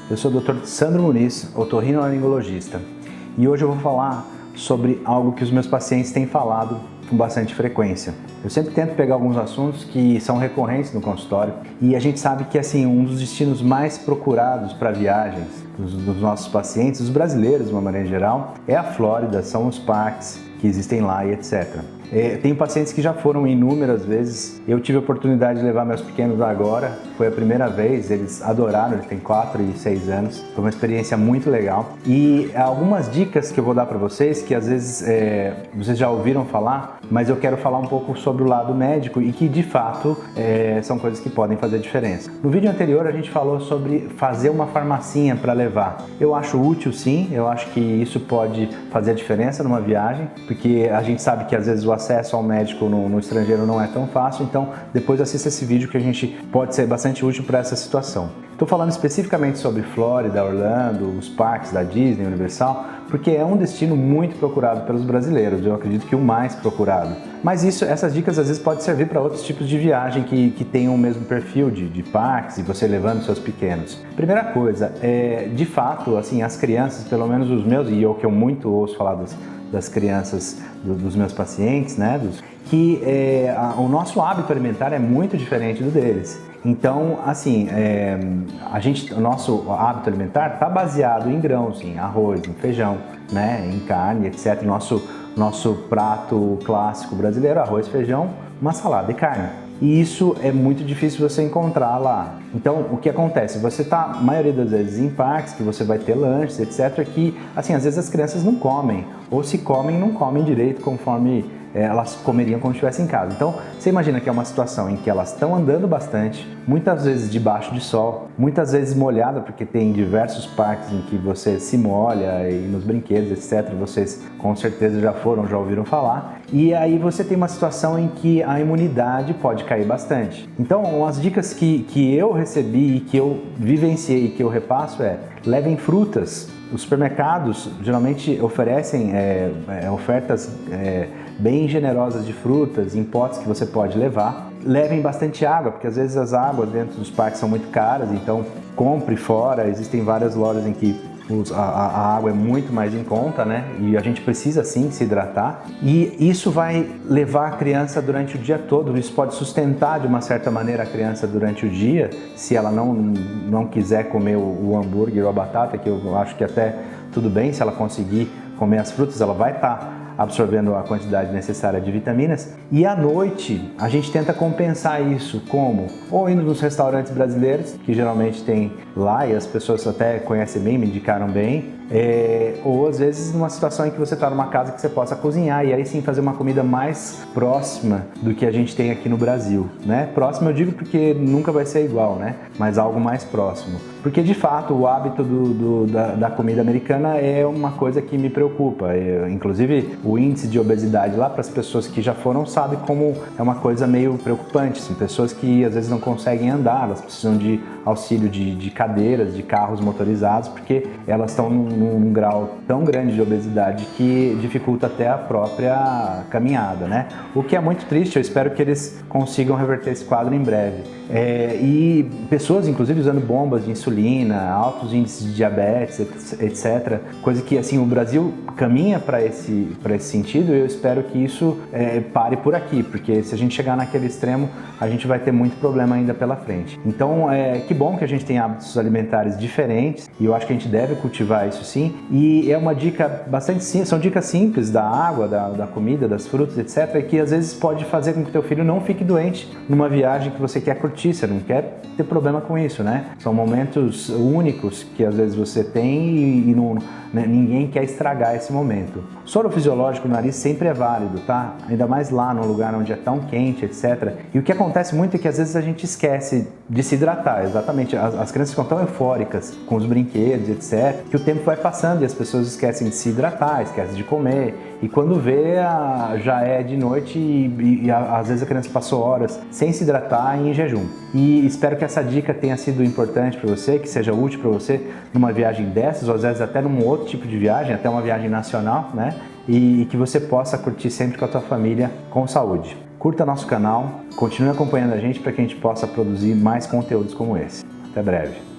Eu sou o Dr. Sandro Muniz, otorrinolaringologista, e hoje eu vou falar sobre algo que os meus pacientes têm falado com bastante frequência. Eu sempre tento pegar alguns assuntos que são recorrentes no consultório e a gente sabe que assim, um dos destinos mais procurados para viagens dos nossos pacientes, os brasileiros de uma maneira geral, é a Flórida, são os parques que existem lá e etc. Tenho pacientes que já foram inúmeras vezes, eu tive a oportunidade de levar meus pequenos agora, foi a primeira vez, eles adoraram, eles têm 4 e 6 anos, foi uma experiência muito legal. E algumas dicas que eu vou dar para vocês, que às vezes vocês já ouviram falar, mas eu quero falar um pouco sobre o lado médico e que de fato são coisas que podem fazer diferença. No vídeo anterior a gente falou sobre fazer uma farmacinha para levar. Eu acho útil sim, eu acho que isso pode fazer a diferença numa viagem, porque a gente sabe que às vezes o acesso ao médico no estrangeiro não é tão fácil, então depois assista esse vídeo que a gente pode ser bastante útil para essa situação. Estou falando especificamente sobre Flórida, Orlando, os parques da Disney, Universal, porque é um destino muito procurado pelos brasileiros, eu acredito que o mais procurado. Mas essas dicas às vezes podem servir para outros tipos de viagem que tenham o mesmo perfil de parques e você levando seus pequenos. Primeira coisa, de fato, assim, as crianças, pelo menos os meus, e é o que eu muito ouço falar das crianças dos meus pacientes, né, que o nosso hábito alimentar é muito diferente do deles. Então, assim, o nosso hábito alimentar está baseado em grãos, em arroz, em feijão, né, em carne, etc. Nosso prato clássico brasileiro, arroz, feijão, uma salada e carne. E isso é muito difícil você encontrar lá. Então, o que acontece? Você está, a maioria das vezes, em parques, que você vai ter lanches, etc., que, assim, às vezes as crianças não comem, ou se comem, não comem direito conforme elas comeriam quando estivessem em casa. Então, você imagina que é uma situação em que elas estão andando bastante, muitas vezes debaixo de sol, muitas vezes molhada, porque tem diversos parques em que você se molha e nos brinquedos, etc. Vocês com certeza já ouviram falar. E aí você tem uma situação em que a imunidade pode cair bastante. Então, as dicas que eu recebi e que eu vivenciei e que eu repasso levem frutas. Os supermercados geralmente oferecem ofertas bem generosas de frutas em potes que você pode levar. Levem bastante água, porque às vezes as águas dentro dos parques são muito caras, então compre fora. Existem várias lojas em que a água é muito mais em conta, né? E a gente precisa sim se hidratar. E isso vai levar a criança durante o dia todo. Isso pode sustentar de uma certa maneira a criança durante o dia, se ela não quiser comer o hambúrguer ou a batata, que eu acho que até tudo bem, se ela conseguir comer as frutas, ela vai estar absorvendo a quantidade necessária de vitaminas. E à noite a gente tenta compensar isso como? Ou indo nos restaurantes brasileiros, que geralmente tem lá e as pessoas até conhecem bem, me indicaram bem, ou às vezes numa situação em que você está numa casa que você possa cozinhar e aí sim fazer uma comida mais próxima do que a gente tem aqui no Brasil, né? Próximo eu digo porque nunca vai ser igual, né? Mas algo mais próximo. Porque de fato o hábito da comida americana é uma coisa que me preocupa. Inclusive o índice de obesidade lá para as pessoas que já foram sabe como é uma coisa meio preocupante. São pessoas que às vezes não conseguem andar, elas precisam de auxílio de cadeiras, de carros motorizados, porque elas estão num grau tão grande de obesidade que dificulta até a própria caminhada, né? O que é muito triste, eu espero que eles consigam reverter esse quadro em breve. E pessoas, inclusive, usando bombas de insulina, altos índices de diabetes, etc. Coisa que, assim, o Brasil caminha para esse sentido e eu espero que isso pare por aqui, porque se a gente chegar naquele extremo, a gente vai ter muito problema ainda pela frente. Então, que bom que a gente tem hábitos alimentares diferentes e eu acho que a gente deve cultivar isso sim. E é uma dica bastante simples, são dicas simples da água, da comida, das frutas, etc. que às vezes pode fazer com que o teu filho não fique doente numa viagem que você quer curtir, você não quer ter problema com isso, né? São momentos únicos que às vezes você tem e ninguém quer estragar esse momento. Soro fisiológico no nariz sempre é válido, tá? Ainda mais lá num lugar onde é tão quente, etc. E o que acontece muito é que às vezes a gente esquece de se hidratar, exatamente. As crianças ficam tão eufóricas com os brinquedos, etc., que o tempo vai passando e as pessoas esquecem de se hidratar, esquecem de comer. E quando vê, já é de noite e às vezes a criança passou horas sem se hidratar e em jejum. E espero que essa dica tenha sido importante para você, que seja útil para você numa viagem dessas, ou às vezes até num outro tipo de viagem, até uma viagem nacional, né? E que você possa curtir sempre com a tua família com saúde. Curta nosso canal, continue acompanhando a gente para que a gente possa produzir mais conteúdos como esse. Até breve.